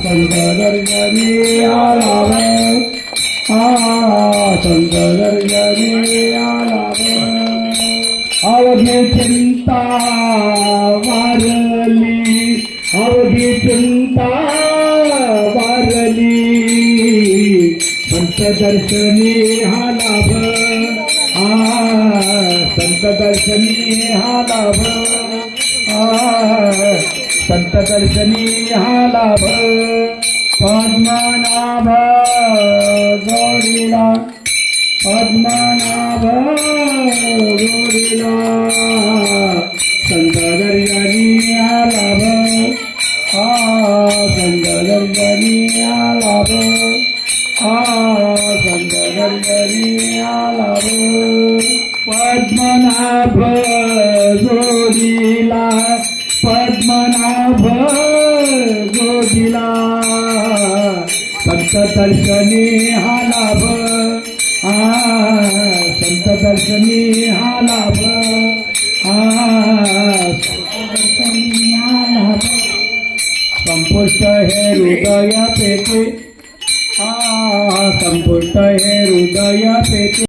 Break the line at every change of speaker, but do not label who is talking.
संत दर्शनी आलाव संत दर्शनी आलाव अवघे चिंता वारली अवघी चिंता वारली संत दर्शनी हा लाभ संत दर्शनी हा लाभ संत दर्शनी हा लाभ पद्मनाभ जोडीला पद्मनाभ जोडीला संत दर्शनी हा लाभ संत दर्शनी हा लाभ संत दर्शनी हा लाभ पद्मनाभ जोडीला पद्मनाभ जोडीला संत दर्शनी हा लाभ संत दर्शनी हा लाभ दर्शनी हा लाभ संपुष्ट हे हृदय पेटे संपुष्ट हे हृदय पेटे